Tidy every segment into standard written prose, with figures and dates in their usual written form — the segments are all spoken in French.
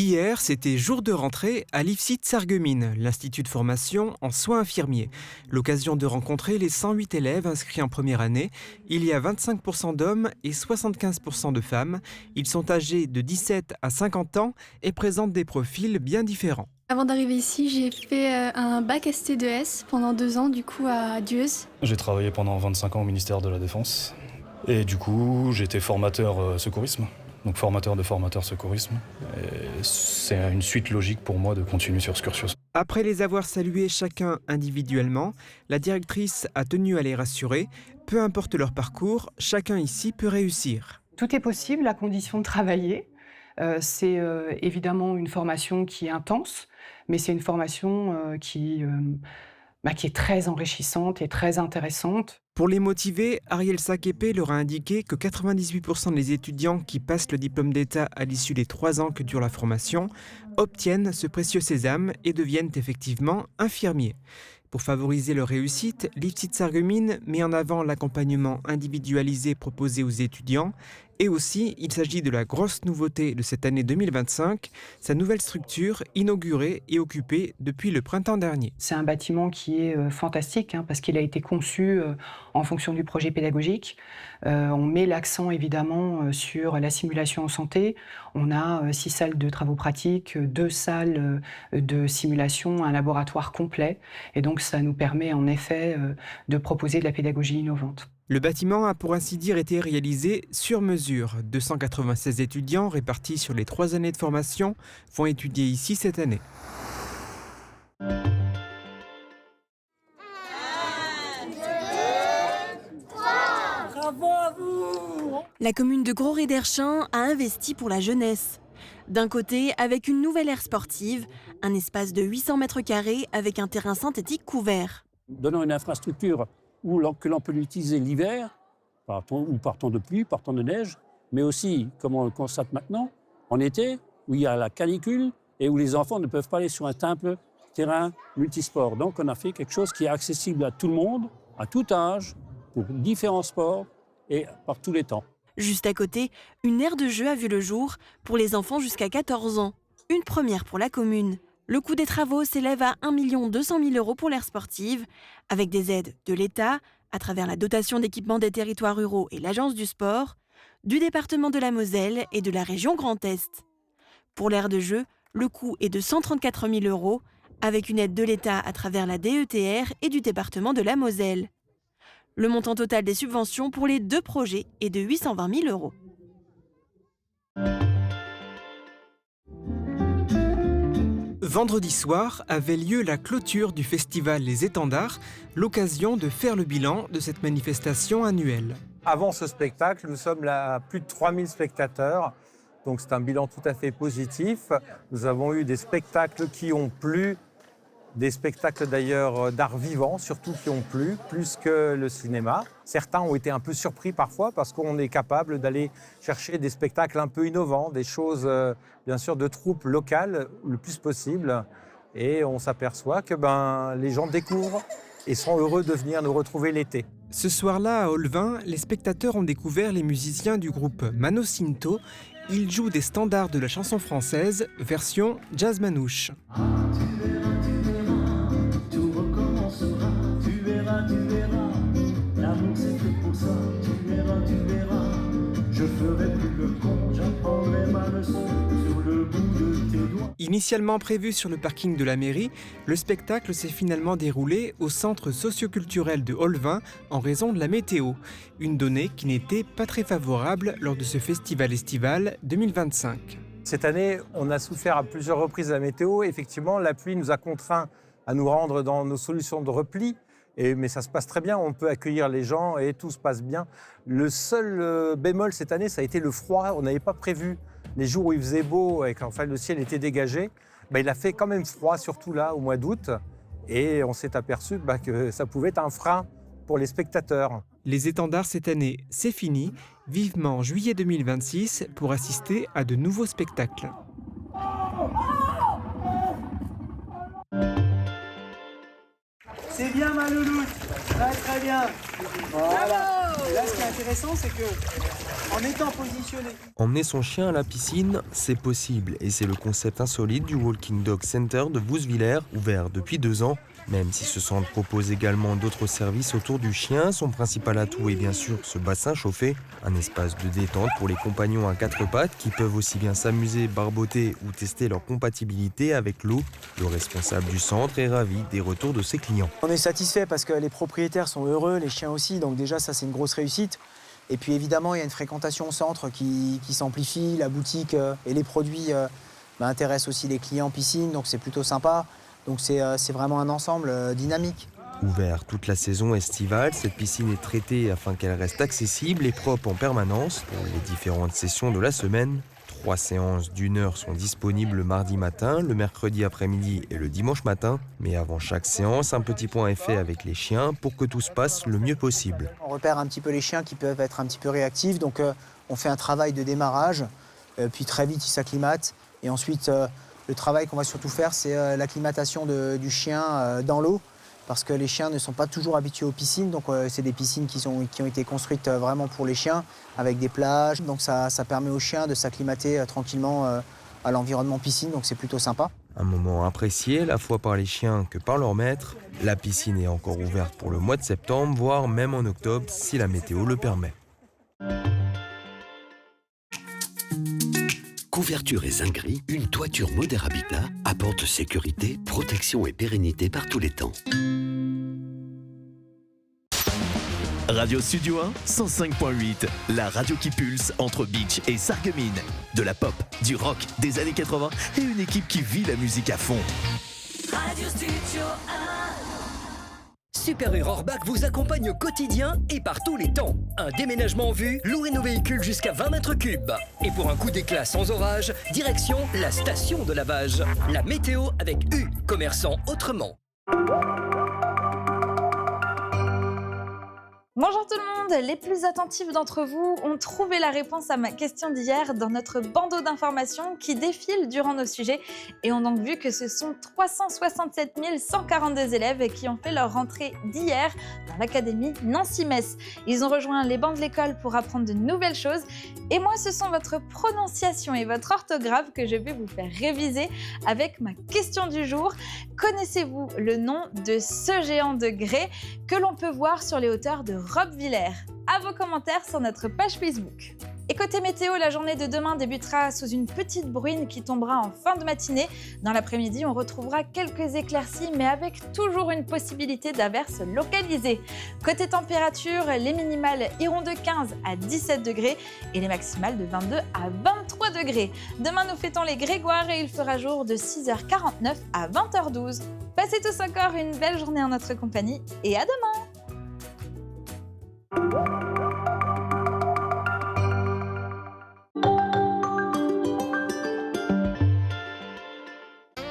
Hier, c'était jour de rentrée à l'IFSIT Sarreguemines, l'Institut de formation en soins infirmiers. L'occasion de rencontrer les 108 élèves inscrits en première année. Il y a 25% d'hommes et 75% de femmes. Ils sont âgés de 17 à 50 ans et présentent des profils bien différents. Avant d'arriver ici, j'ai fait un bac ST2S pendant 2 ans, du coup, à Dieuze. J'ai travaillé pendant 25 ans au ministère de la Défense. Et du coup, j'étais formateur secourisme. Donc formateur de formateur secourisme. Et c'est une suite logique pour moi de continuer sur ce cursus. Après les avoir salués chacun individuellement, la directrice a tenu à les rassurer. Peu importe leur parcours, chacun ici peut réussir. Tout est possible à condition de travailler. C'est évidemment une formation qui est intense, mais c'est une formation qui est très enrichissante et très intéressante. Pour les motiver, Ariel Sakepé leur a indiqué que 98% des étudiants qui passent le diplôme d'État à l'issue des 3 ans que dure la formation obtiennent ce précieux sésame et deviennent effectivement infirmiers. Pour favoriser leur réussite, l'IFSIT Sarreguemines met en avant l'accompagnement individualisé proposé aux étudiants et aussi, il s'agit de la grosse nouveauté de cette année 2025, sa nouvelle structure inaugurée et occupée depuis le printemps dernier. C'est un bâtiment qui est fantastique parce qu'il a été conçu en fonction du projet pédagogique. On met l'accent évidemment sur la simulation en santé. On a 6 salles de travaux pratiques, 2 salles de simulation, un laboratoire complet. Et donc ça nous permet en effet de proposer de la pédagogie innovante. Le bâtiment a pour ainsi dire été réalisé sur mesure. 296 étudiants répartis sur les 3 années de formation vont étudier ici cette année. La commune de Gros-Ré-d'Erchin a investi pour la jeunesse. D'un côté, avec une nouvelle aire sportive, un espace de 800 mètres carrés avec un terrain synthétique couvert. Donnant une infrastructure que l'on peut l'utiliser l'hiver, par temps de pluie, par temps de neige, mais aussi, comme on le constate maintenant, en été, où il y a la canicule et où les enfants ne peuvent pas aller sur un simple terrain multisport. Donc on a fait quelque chose qui est accessible à tout le monde, à tout âge, pour différents sports et par tous les temps. Juste à côté, une aire de jeu a vu le jour pour les enfants jusqu'à 14 ans. Une première pour la commune. Le coût des travaux s'élève à 1 200 000 € pour l'aire sportive, avec des aides de l'État, à travers la dotation d'équipement des territoires ruraux et l'Agence du sport, du département de la Moselle et de la région Grand Est. Pour l'aire de jeu, le coût est de 134 000 €, avec une aide de l'État à travers la DETR et du département de la Moselle. Le montant total des subventions pour les 2 projets est de 820 000 €. Vendredi soir avait lieu la clôture du festival Les Étendards, l'occasion de faire le bilan de cette manifestation annuelle. Avant ce spectacle, nous sommes là à plus de 3000 spectateurs, donc c'est un bilan tout à fait positif. Nous avons eu des spectacles qui ont plu, des spectacles d'ailleurs d'art vivant, surtout qui ont plu, plus que le cinéma. Certains ont été un peu surpris parfois parce qu'on est capable d'aller chercher des spectacles un peu innovants, des choses bien sûr de troupes locales le plus possible. Et on s'aperçoit que les gens découvrent et sont heureux de venir nous retrouver l'été. Ce soir-là, à Olvin, les spectateurs ont découvert les musiciens du groupe Mano Cinto. Ils jouent des standards de la chanson française, version jazz manouche. L'amour c'est fait pour ça, tu verras, je ferai plus le con, j'apprendrai ma leçon sur le bout de tes doigts. Initialement prévu sur le parking de la mairie, le spectacle s'est finalement déroulé au centre socioculturel de Olvin en raison de la météo, une donnée qui n'était pas très favorable lors de ce festival estival 2025. Cette année, on a souffert à plusieurs reprises de la météo. Effectivement, la pluie nous a contraints à nous rendre dans nos solutions de repli. Mais ça se passe très bien, on peut accueillir les gens et tout se passe bien. Le seul bémol cette année, ça a été le froid. On n'avait pas prévu les jours où il faisait beau et qu'enfin le ciel était dégagé. Il a fait quand même froid, surtout là, au mois d'août. Et on s'est aperçu que ça pouvait être un frein pour les spectateurs. Les étendards cette année, c'est fini. Vivement juillet 2026 pour assister à de nouveaux spectacles. C'est bien ma louloute, très très bien. Voilà. Et là ce qui est intéressant c'est que en étant positionné. Emmener son chien à la piscine, c'est possible et c'est le concept insolite du Walking Dog Center de Vousvillers, ouvert depuis 2 ans. Même si ce centre propose également d'autres services autour du chien, son principal atout est bien sûr ce bassin chauffé, un espace de détente pour les compagnons à 4 pattes qui peuvent aussi bien s'amuser, barboter ou tester leur compatibilité avec l'eau. Le responsable du centre est ravi des retours de ses clients. On est satisfait parce que les propriétaires sont heureux, les chiens aussi, donc déjà ça c'est une grosse réussite. Et puis évidemment il y a une fréquentation au centre qui s'amplifie, la boutique et les produits intéressent aussi les clients en piscine, donc c'est plutôt sympa. Donc c'est vraiment un ensemble dynamique. Ouvert toute la saison estivale, cette piscine est traitée afin qu'elle reste accessible et propre en permanence pour les différentes sessions de la semaine. 3 séances d'1 heure sont disponibles le mardi matin, le mercredi après-midi et le dimanche matin. Mais avant chaque séance, un petit point est fait avec les chiens pour que tout se passe le mieux possible. On repère un petit peu les chiens qui peuvent être un petit peu réactifs, donc on fait un travail de démarrage, puis très vite ils s'acclimatent. Et ensuite, le travail qu'on va surtout faire, c'est l'acclimatation du chien dans l'eau, parce que les chiens ne sont pas toujours habitués aux piscines. Donc c'est des piscines qui ont été construites vraiment pour les chiens, avec des plages. Donc ça permet aux chiens de s'acclimater tranquillement à l'environnement piscine, donc c'est plutôt sympa. Un moment apprécié à la fois par les chiens que par leur maître. La piscine est encore ouverte pour le mois de septembre, voire même en octobre si la météo le permet. Couverture et zinguerie, une toiture Moder Habitat apporte sécurité, protection et pérennité par tous les temps. Radio Studio 1, 105.8, la radio qui pulse entre Beach et Sarreguemines. De la pop, du rock, des années 80 et une équipe qui vit la musique à fond. Radio Studio 1. Super U Rohrbach vous accompagne au quotidien et par tous les temps. Un déménagement en vue, louez nos véhicules jusqu'à 20 mètres cubes. Et pour un coup d'éclat sans orage, direction la station de lavage. La météo avec U, commerçant autrement. Bonjour tout le monde, les plus attentifs d'entre vous ont trouvé la réponse à ma question d'hier dans notre bandeau d'informations qui défile durant nos sujets et ont donc vu que ce sont 367 142 élèves qui ont fait leur rentrée d'hier dans l'académie Nancy-Metz. Ils ont rejoint les bancs de l'école pour apprendre de nouvelles choses et moi ce sont votre prononciation et votre orthographe que je vais vous faire réviser avec ma question du jour. Connaissez-vous le nom de ce géant de grès que l'on peut voir sur les hauteurs de Robbe-Villers? À vos commentaires sur notre page Facebook. Et côté météo, la journée de demain débutera sous une petite bruine qui tombera en fin de matinée. Dans l'après-midi, on retrouvera quelques éclaircies, mais avec toujours une possibilité d'averses localisées. Côté température, les minimales iront de 15 à 17 degrés et les maximales de 22 à 23 degrés. Demain, nous fêtons les Grégoires et il fera jour de 6h49 à 20h12. Passez tous encore une belle journée en notre compagnie et à demain!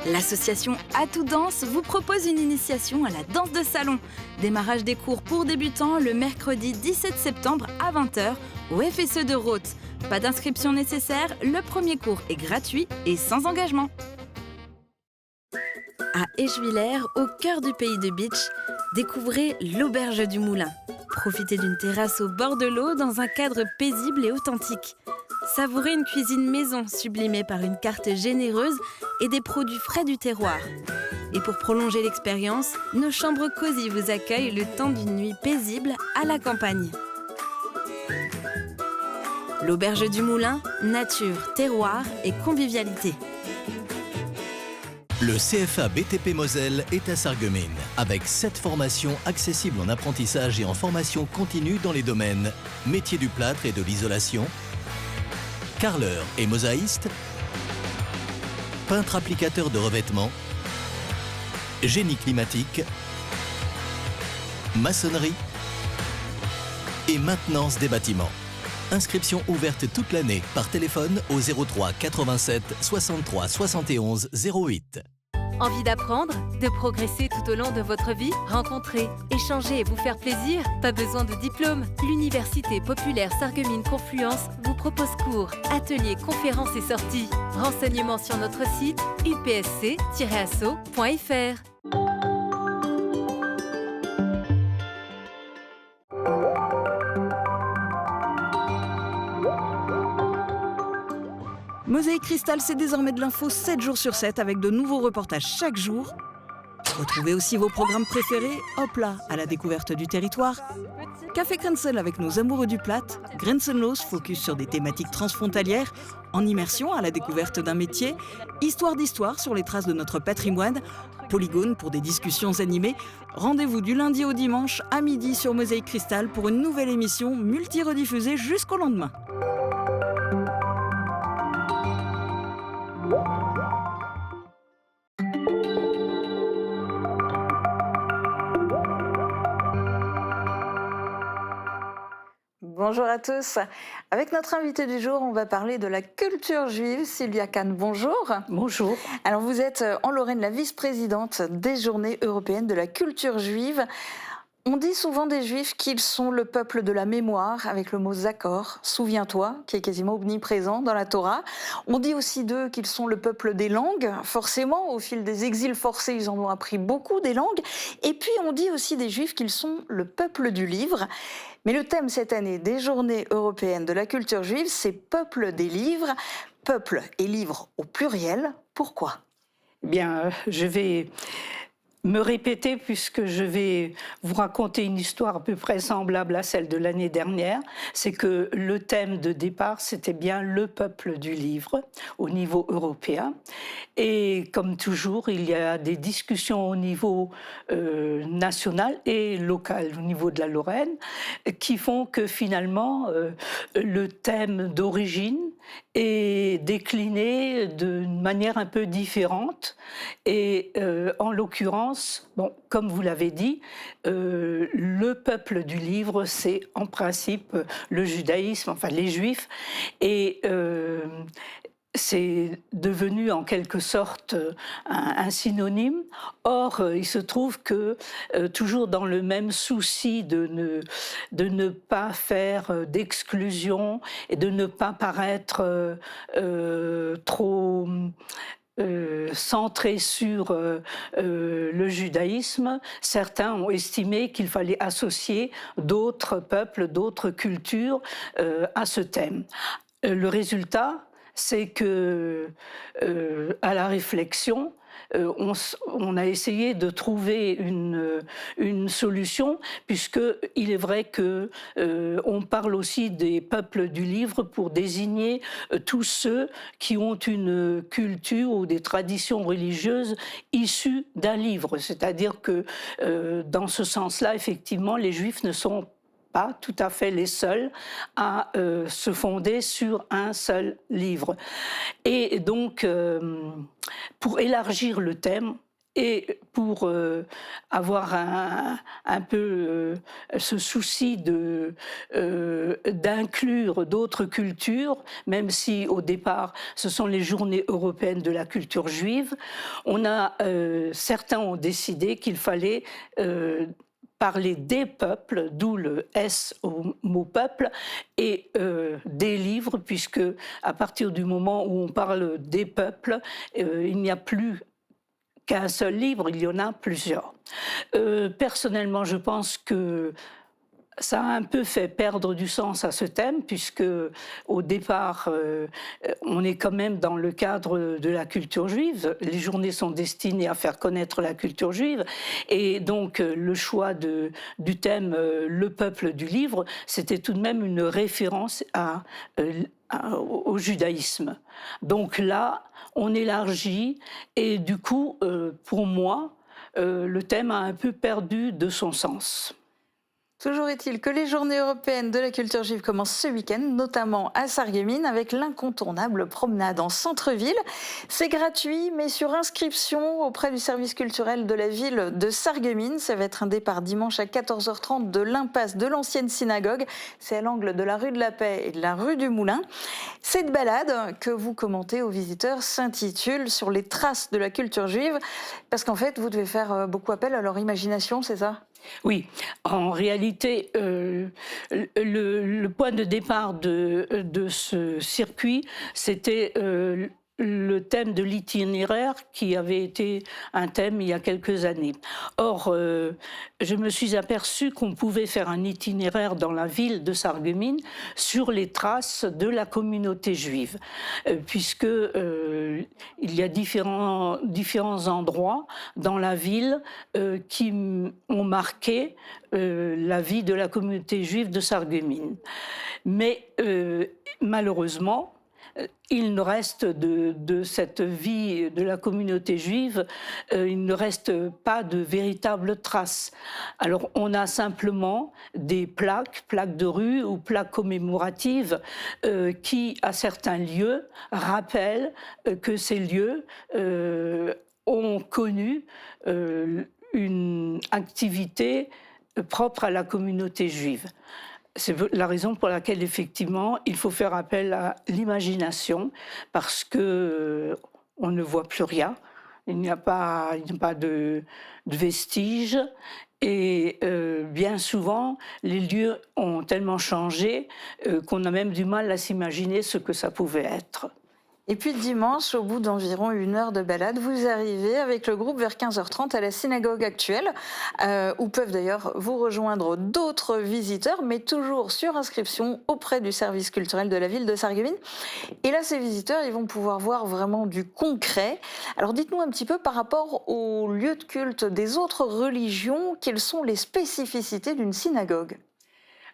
L'association Atout Danse vous propose une initiation à la danse de salon. Démarrage des cours pour débutants le mercredi 17 septembre à 20h au FSE de Roth. Pas d'inscription nécessaire, le premier cours est gratuit et sans engagement. À Eschwiller, au cœur du pays de Beach, découvrez l'Auberge du Moulin. Profitez d'une terrasse au bord de l'eau dans un cadre paisible et authentique. Savourez une cuisine maison sublimée par une carte généreuse et des produits frais du terroir. Et pour prolonger l'expérience, nos chambres cosy vous accueillent le temps d'une nuit paisible à la campagne. L'Auberge du Moulin, nature, terroir et convivialité. Le CFA BTP Moselle est à Sarreguemines, avec 7 formations accessibles en apprentissage et en formation continue dans les domaines métier du plâtre et de l'isolation, carreleur et mosaïste, peintre applicateur de revêtements, génie climatique, maçonnerie et maintenance des bâtiments. Inscription ouverte toute l'année par téléphone au 03 87 63 71 08. Envie d'apprendre, de progresser tout au long de votre vie, rencontrer, échanger et vous faire plaisir? Pas besoin de diplôme. L'Université populaire Sarreguemines Confluence vous propose cours, ateliers, conférences et sorties. Renseignements sur notre site upsc-asso.fr. Mosaïque Cristal, c'est désormais de l'info 7 jours sur 7 avec de nouveaux reportages chaque jour. Retrouvez aussi vos programmes préférés, hop là, à la découverte du territoire. Café Grenzel avec nos amoureux du plat, Grenzenlos, focus sur des thématiques transfrontalières, en immersion à la découverte d'un métier, Histoire d'histoire sur les traces de notre patrimoine, Polygone pour des discussions animées. Rendez-vous du lundi au dimanche à midi sur Mosaïque Cristal pour une nouvelle émission multi-rediffusée jusqu'au lendemain. Bonjour à tous. Avec notre invité du jour, on va parler de la culture juive. Sylvia Kahn, bonjour. Bonjour. Alors vous êtes en Lorraine la vice-présidente des Journées européennes de la culture juive. On dit souvent des Juifs qu'ils sont le peuple de la mémoire, avec le mot Zakor, souviens-toi, qui est quasiment omniprésent dans la Torah. On dit aussi d'eux qu'ils sont le peuple des langues. Forcément, au fil des exils forcés, ils en ont appris beaucoup des langues. Et puis on dit aussi des Juifs qu'ils sont le peuple du livre. Mais le thème cette année des Journées européennes de la culture juive, c'est peuple des livres, peuple et livre au pluriel. Pourquoi ? Eh bien, je vais me répéter puisque je vais vous raconter une histoire à peu près semblable à celle de l'année dernière. C'est que le thème de départ, c'était bien le peuple du livre au niveau européen. Et comme toujours, il y a des discussions au niveau national et local, au niveau de la Lorraine, qui font que finalement, le thème d'origine est décliné d'une manière un peu différente. Et en l'occurrence, bon, comme vous l'avez dit, le peuple du livre, c'est en principe le judaïsme, enfin les juifs. Et c'est devenu en quelque sorte un synonyme. Or, il se trouve que, toujours dans le même souci de ne pas faire d'exclusion et de ne pas paraître trop centré sur le judaïsme, certains ont estimé qu'il fallait associer d'autres peuples, d'autres cultures à ce thème. Le résultat, c'est que, à la réflexion, on a essayé de trouver une solution, puisqu'il est vrai qu'on parle aussi des peuples du livre pour désigner tous ceux qui ont une culture ou des traditions religieuses issues d'un livre. C'est-à-dire que, dans ce sens-là, effectivement, les Juifs ne sont pas tout à fait les seuls à se fonder sur un seul livre. Et donc, pour élargir le thème et pour avoir un peu ce souci d'inclure d'autres cultures, même si au départ ce sont les Journées européennes de la culture juive, certains ont décidé qu'il fallait parler des peuples, d'où le S au mot peuple, et des livres, puisque à partir du moment où on parle des peuples, il n'y a plus qu'un seul livre, il y en a plusieurs. Personnellement, je pense que ça a un peu fait perdre du sens à ce thème, puisque au départ, on est quand même dans le cadre de la culture juive. Les journées sont destinées à faire connaître la culture juive. Et donc, le choix du thème « Le peuple du livre », c'était tout de même une référence au judaïsme. Donc là, on élargit, et du coup, pour moi, le thème a un peu perdu de son sens. Toujours est-il que les Journées européennes de la culture juive commencent ce week-end, notamment à Sarreguemines, avec l'incontournable promenade en centre-ville. C'est gratuit, mais sur inscription auprès du service culturel de la ville de Sarreguemines. Ça va être un départ dimanche à 14h30 de l'impasse de l'ancienne synagogue. C'est à l'angle de la rue de la Paix et de la rue du Moulin. Cette balade que vous commentez aux visiteurs s'intitule « Sur les traces de la culture juive », parce qu'en fait, vous devez faire beaucoup appel à leur imagination, c'est ça ? Oui, en réalité, le point de départ de ce circuit, c'était le thème de l'itinéraire qui avait été un thème il y a quelques années. Or, je me suis aperçue qu'on pouvait faire un itinéraire dans la ville de Sarreguemines sur les traces de la communauté juive, puisque il y a différents endroits dans la ville qui ont marqué la vie de la communauté juive de Sarreguemines. Mais malheureusement, il ne reste de cette vie de la communauté juive, il ne reste pas de véritables traces. Alors on a simplement des plaques de rue ou plaques commémoratives qui, à certains lieux, rappellent que ces lieux ont connu une activité propre à la communauté juive. C'est la raison pour laquelle, effectivement, il faut faire appel à l'imagination, parce que on ne voit plus rien, il n'y a pas de vestiges, et bien souvent, les lieux ont tellement changé qu'on a même du mal à s'imaginer ce que ça pouvait être. Et puis dimanche, au bout d'environ 1 heure de balade, vous arrivez avec le groupe vers 15h30 à la synagogue actuelle, où peuvent d'ailleurs vous rejoindre d'autres visiteurs, mais toujours sur inscription auprès du service culturel de la ville de Sarreguemines. Et là, ces visiteurs, ils vont pouvoir voir vraiment du concret. Alors dites-nous un petit peu par rapport aux lieux de culte des autres religions, quelles sont les spécificités d'une synagogue?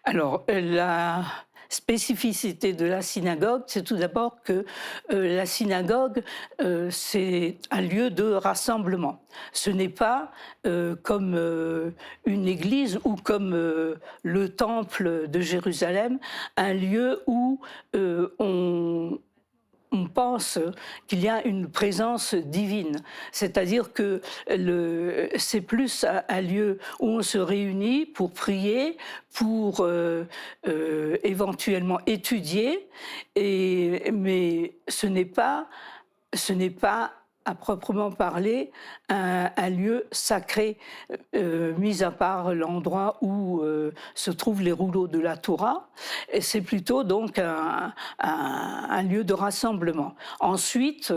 Alors, la spécificité de la synagogue, c'est tout d'abord que la synagogue, c'est un lieu de rassemblement. Ce n'est pas comme une église ou comme le temple de Jérusalem, un lieu où on pense qu'il y a une présence divine. C'est-à-dire que c'est plus un lieu où on se réunit pour prier, pour éventuellement étudier, mais ce n'est pas à proprement parler un lieu sacré, mis à part l'endroit où se trouvent les rouleaux de la Torah. Et c'est plutôt donc un lieu de rassemblement. Ensuite,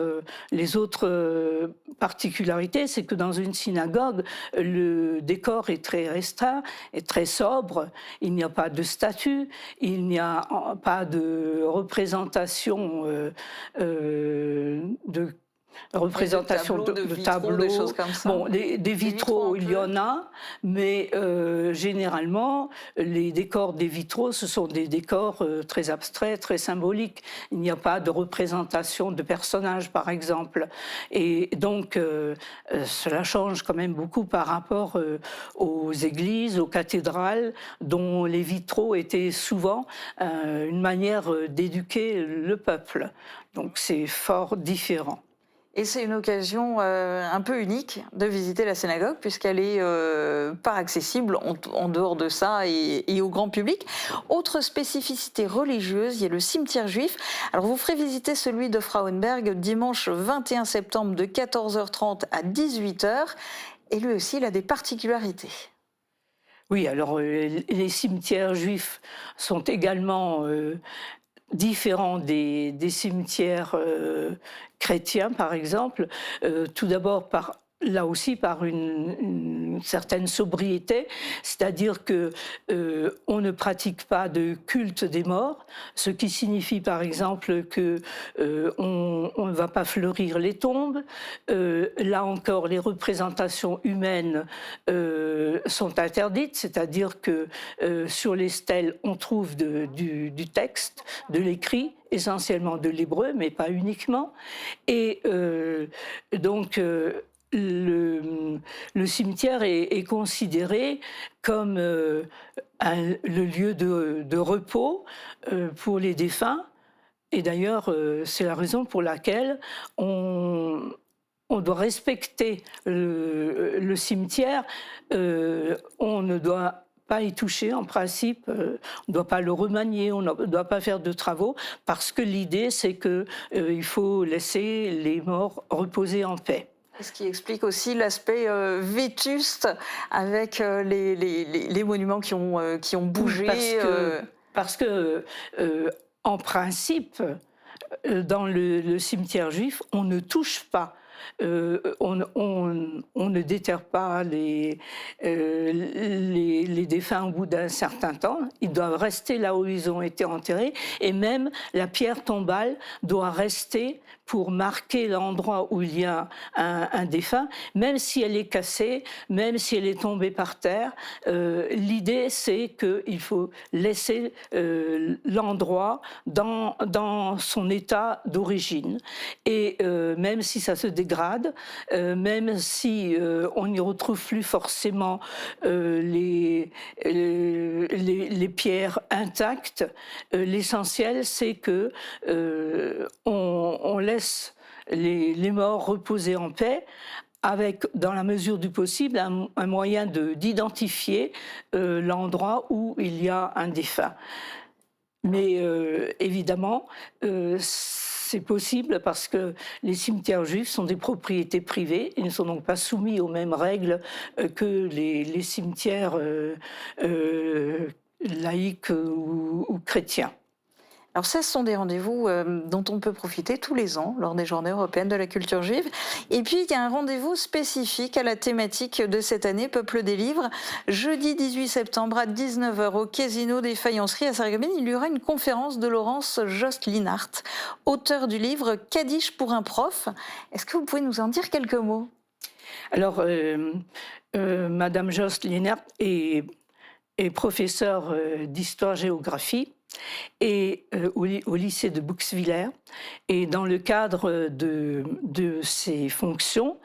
les autres particularités, c'est que dans une synagogue, le décor est très restreint et très sobre. Il n'y a pas de statue, il n'y a pas de représentation de tableaux, des choses comme ça. Bon, des vitraux, il y en a, mais généralement, les décors des vitraux, ce sont des décors très abstraits, très symboliques. Il n'y a pas de représentation de personnages, par exemple. Et donc, cela change quand même beaucoup par rapport aux églises, aux cathédrales, dont les vitraux étaient souvent une manière d'éduquer le peuple. Donc, c'est fort différent. Et c'est une occasion un peu unique de visiter la synagogue, puisqu'elle est pas accessible en dehors de ça et au grand public. Autre spécificité religieuse, il y a le cimetière juif. Alors vous ferez visiter celui de Frauenberg dimanche 21 septembre de 14h30 à 18h. Et lui aussi, il a des particularités. Oui, alors les cimetières juifs sont également différents des cimetières chrétiens, par exemple, tout d'abord là aussi par une certaine sobriété, c'est-à-dire que on ne pratique pas de culte des morts, ce qui signifie par exemple que on ne va pas fleurir les tombes. Là encore, les représentations humaines sont interdites, c'est-à-dire que sur les stèles, on trouve du texte, de l'écrit, essentiellement de l'hébreu, mais pas uniquement. Et donc le cimetière est considéré comme le lieu de repos pour les défunts. Et d'ailleurs, c'est la raison pour laquelle on doit respecter le cimetière. On ne doit pas y toucher, en principe, on ne doit pas le remanier, on ne doit pas faire de travaux, parce que l'idée, c'est qu'il faut laisser les morts reposer en paix. Ce qui explique aussi l'aspect vétuste avec les monuments qui ont bougé. Parce que en principe, dans le cimetière juif, on ne touche pas. On ne déterre pas les défunts au bout d'un certain temps. Ils doivent rester là où ils ont été enterrés. Et même la pierre tombale doit rester pour marquer l'endroit où il y a un défunt, même si elle est cassée, même si elle est tombée par terre. L'idée, c'est qu'il faut laisser l'endroit dans son état d'origine. Et même si ça se dégrade, même si on n'y retrouve plus forcément les pierres intactes, l'essentiel, c'est que on laisse les morts reposer en paix, avec, dans la mesure du possible, un moyen d'identifier l'endroit où il y a un défunt. Mais évidemment, c'est possible parce que les cimetières juifs sont des propriétés privées. Ils ne sont donc pas soumis aux mêmes règles que les cimetières laïques ou chrétiens. Alors ça, ce sont des rendez-vous dont on peut profiter tous les ans lors des Journées européennes de la culture juive. Et puis, il y a un rendez-vous spécifique à la thématique de cette année, Peuple des livres. Jeudi 18 septembre à 19h au Casino des Faïenceries à Sarreguemines, il y aura une conférence de Laurence Jost-Linhart, auteure du livre « Kaddish pour un prof ». Est-ce que vous pouvez nous en dire quelques mots ? Alors, Madame Jost-Linhart est professeure d'histoire-géographie et au lycée de Bouxwiller. Et dans le cadre de ses fonctions,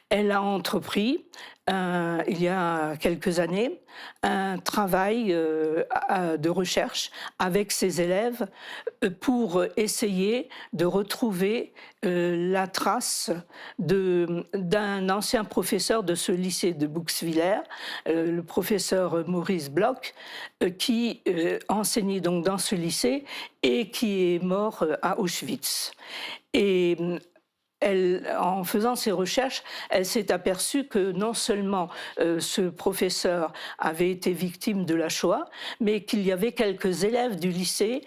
elle a entrepris, il y a quelques années, un travail de recherche avec ses élèves pour essayer de retrouver la trace d'un ancien professeur de ce lycée de Bouxwiller, le professeur Maurice Bloch, qui enseignait donc dans ce lycée et qui est mort à Auschwitz. Et en faisant ses recherches, elle s'est aperçue que non seulement ce professeur avait été victime de la Shoah, mais qu'il y avait quelques élèves du lycée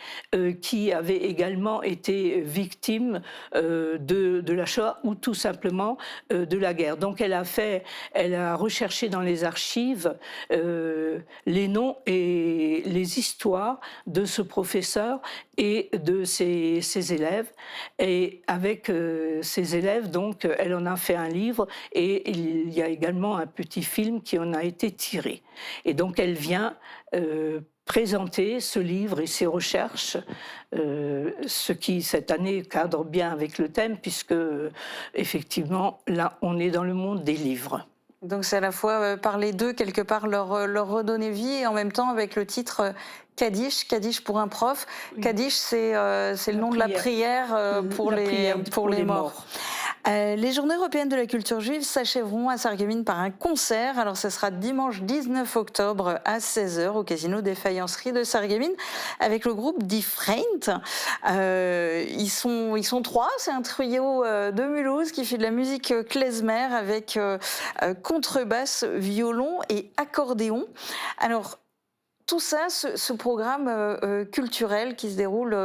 qui avaient également été victimes de la Shoah ou tout simplement de la guerre. Donc elle a recherché dans les archives les noms et les histoires de ce professeur et de ses élèves. Et avec ses élèves, donc, elle en a fait un livre et il y a également un petit film qui en a été tiré. Et donc, elle vient présenter ce livre et ses recherches, ce qui, cette année, cadre bien avec le thème, puisque, effectivement, là, on est dans le monde des livres. Donc, c'est à la fois parler d'eux, quelque part, leur redonner vie, et en même temps, avec le titre Kaddish pour un prof. Oui. Kaddish, c'est le nom de la prière pour les morts. Les Journées européennes de la culture juive s'achèveront à Sarreguemines par un concert. Alors, ce sera dimanche 19 octobre à 16h au Casino des Faïenceries de Sarreguemines avec le groupe Die Freund. Ils sont trois. C'est un trio de Mulhouse qui fait de la musique klezmer avec contrebasse, violon et accordéon. Alors, tout ça, ce programme culturel qui se déroule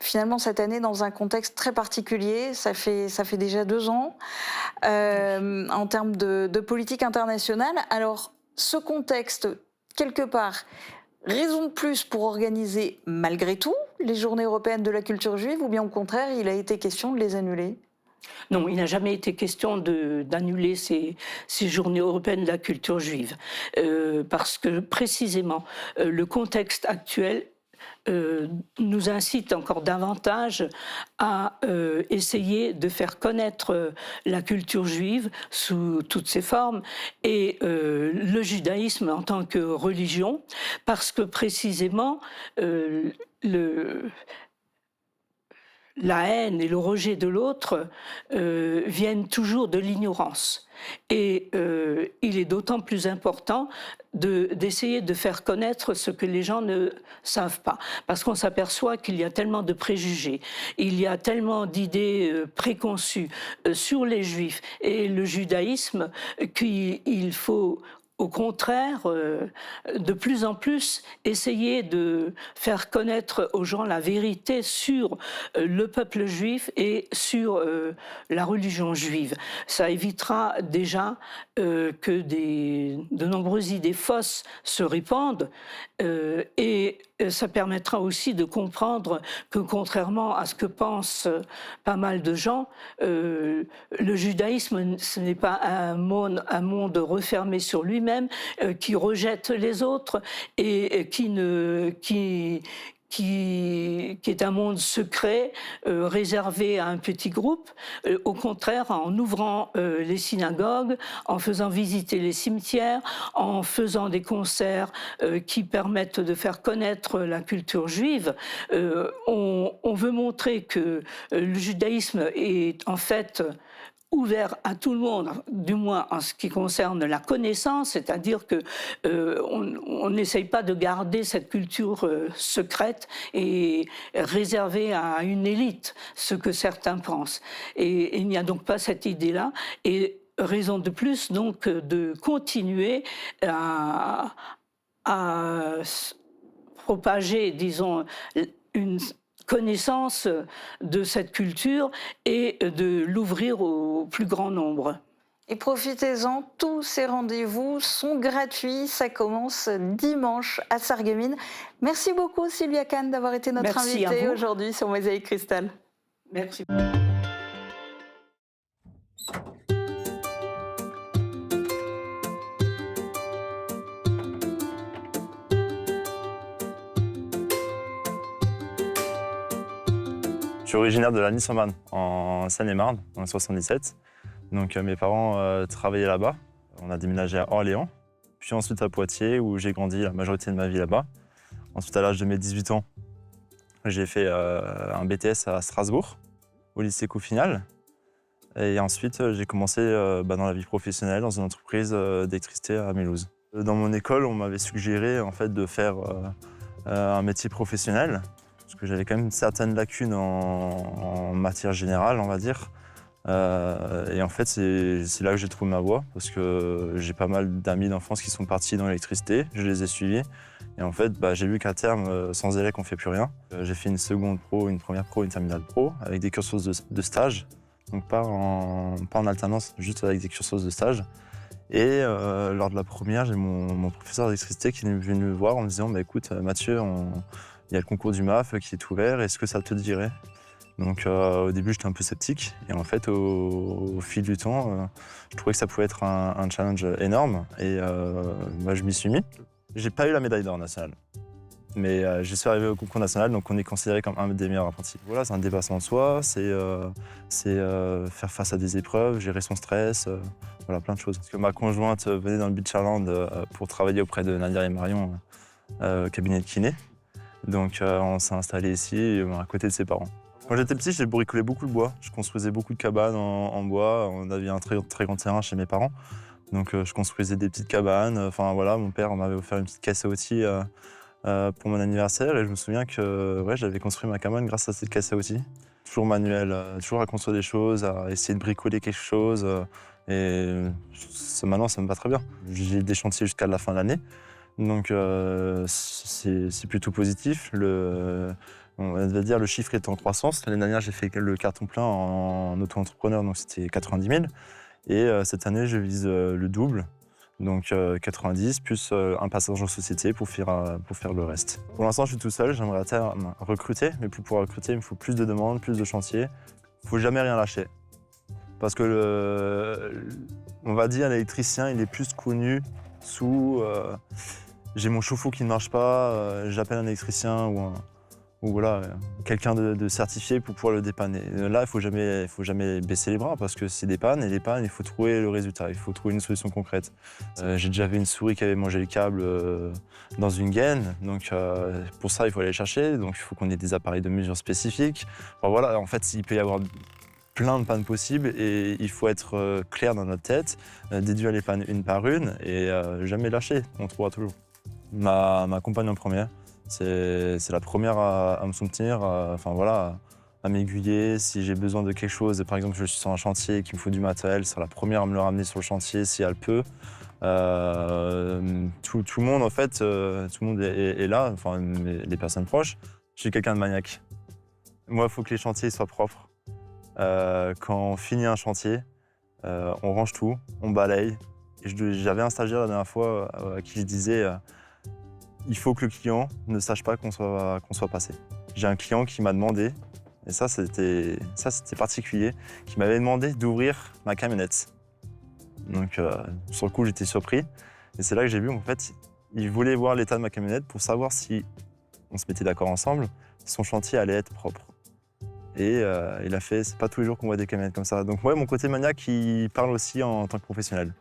finalement cette année dans un contexte très particulier, ça fait déjà 2 ans, en termes de politique internationale. Alors, ce contexte, quelque part, raison de plus pour organiser malgré tout les Journées européennes de la culture juive, ou bien au contraire, il a été question de les annuler ? Non, il n'a jamais été question d'annuler ces Journées européennes de la culture juive, parce que précisément le contexte actuel nous incite encore davantage à essayer de faire connaître la culture juive sous toutes ses formes et le judaïsme en tant que religion, parce que précisément la haine et le rejet de l'autre viennent toujours de l'ignorance. Et il est d'autant plus important d'essayer de faire connaître ce que les gens ne savent pas. Parce qu'on s'aperçoit qu'il y a tellement de préjugés, il y a tellement d'idées préconçues sur les Juifs et le judaïsme qu'il faut au contraire, de plus en plus, essayer de faire connaître aux gens la vérité sur le peuple juif et sur la religion juive. Ça évitera déjà que de nombreuses idées fausses se répandent et ça permettra aussi de comprendre que contrairement à ce que pensent pas mal de gens, le judaïsme, ce n'est pas un monde refermé sur lui-même, qui rejette les autres et qui est un monde secret, réservé à un petit groupe. Au contraire, en ouvrant les synagogues, en faisant visiter les cimetières, en faisant des concerts qui permettent de faire connaître la culture juive, on veut montrer que le judaïsme est en fait ouvert à tout le monde, du moins en ce qui concerne la connaissance, c'est-à-dire que on n'essaye pas de garder cette culture secrète et réservée à une élite, ce que certains pensent. Et il n'y a donc pas cette idée-là. Et raison de plus, donc, de continuer à propager, disons, une connaissance de cette culture et de l'ouvrir au plus grand nombre. Et profitez-en, tous ces rendez-vous sont gratuits, ça commence dimanche à Sarreguemines. Merci beaucoup Sylvia Kahn d'avoir été notre invitée aujourd'hui sur Mosaïque Cristal. Merci. Je suis originaire de la Nice-en-Marne, en Seine-et-Marne, en 77. Donc mes parents travaillaient là-bas. On a déménagé à Orléans, puis ensuite à Poitiers, où j'ai grandi la majorité de ma vie là-bas. Ensuite, à l'âge de mes 18 ans, j'ai fait un BTS à Strasbourg, au lycée Cofinal. Et ensuite, j'ai commencé dans la vie professionnelle, dans une entreprise d'électricité à Mulhouse. Dans mon école, on m'avait suggéré en fait, de faire un métier professionnel, parce que j'avais quand même certaines lacunes en matière générale, on va dire. Et en fait, c'est là que j'ai trouvé ma voie, parce que j'ai pas mal d'amis d'enfance qui sont partis dans l'électricité, je les ai suivis. Et en fait, j'ai vu qu'à terme, sans élec, on ne fait plus rien. J'ai fait une seconde pro, une première pro, une terminale pro, avec des cursus de stage. Donc pas en alternance, juste avec des cursus de stage. Et lors de la première, j'ai mon professeur d'électricité qui est venu me voir en me disant écoute Mathieu, il y a le concours du MAF qui est ouvert, est-ce que ça te dirait? Donc au début j'étais un peu sceptique et en fait au fil du temps, je trouvais que ça pouvait être un challenge énorme et je m'y suis mis. J'ai pas eu la médaille d'or nationale, mais je suis arrivé au concours national, donc on est considéré comme un des meilleurs apprentis. Voilà, c'est un dépassement de soi, c'est faire face à des épreuves, gérer son stress, voilà, plein de choses. Parce que ma conjointe venait dans le Beachland pour travailler auprès de Nadir et Marion, cabinet de kiné. Donc on s'est installé ici, à côté de ses parents. Quand j'étais petit, j'ai bricolé beaucoup de bois. Je construisais beaucoup de cabanes en bois. On avait un très grand terrain chez mes parents. Donc je construisais des petites cabanes. Enfin voilà, mon père m'avait offert une petite caisse à outils pour mon anniversaire. Et je me souviens que j'avais construit ma cabane grâce à cette caisse à outils. Toujours manuel, toujours à construire des choses, à essayer de bricoler quelque chose. Maintenant, ça me va très bien. J'ai des chantiers jusqu'à la fin de l'année. Donc c'est plutôt positif. On va dire le chiffre est en croissance. L'année dernière, j'ai fait le carton plein en auto-entrepreneur, donc c'était 90 000. Et cette année, je vise le double, donc 90, plus un passage en société pour faire le reste. Pour l'instant, je suis tout seul, j'aimerais à terme recruter, mais pour pouvoir recruter, il me faut plus de demandes, plus de chantiers. Il ne faut jamais rien lâcher. Parce que, on va dire, l'électricien, il est plus connu sous... j'ai mon chauffe-eau qui ne marche pas, j'appelle un électricien ou voilà, quelqu'un de certifié pour pouvoir le dépanner. Là, il faut jamais baisser les bras parce que c'est des pannes, et les pannes, il faut trouver le résultat, il faut trouver une solution concrète. J'ai déjà vu une souris qui avait mangé le câble dans une gaine, donc pour ça, il faut aller chercher, donc il faut qu'on ait des appareils de mesure spécifiques. Enfin, voilà, en fait, il peut y avoir plein de pannes possibles et il faut être clair dans notre tête, déduire les pannes une par une et jamais lâcher, on trouvera toujours. Ma compagne en première, c'est la première à me soutenir, à m'aiguiller. Si j'ai besoin de quelque chose, par exemple je suis sur un chantier et qu'il me faut du matériel, c'est la première à me le ramener sur le chantier si elle peut. Tout le monde, en fait, tout le monde est là, enfin, les personnes proches. Je suis quelqu'un de maniaque. Moi, il faut que les chantiers soient propres. Quand on finit un chantier, on range tout, on balaye. Et j'avais un stagiaire la dernière fois à qui je disais il faut que le client ne sache pas qu'on soit passé. J'ai un client qui m'a demandé, et ça c'était particulier, qui m'avait demandé d'ouvrir ma camionnette. Donc sur le coup j'étais surpris. Et c'est là que j'ai vu en fait, il voulait voir l'état de ma camionnette pour savoir si on se mettait d'accord ensemble, son chantier allait être propre. Et il a fait, c'est pas tous les jours qu'on voit des camionnettes comme ça. Donc ouais, mon côté maniaque, il parle aussi en tant que professionnel.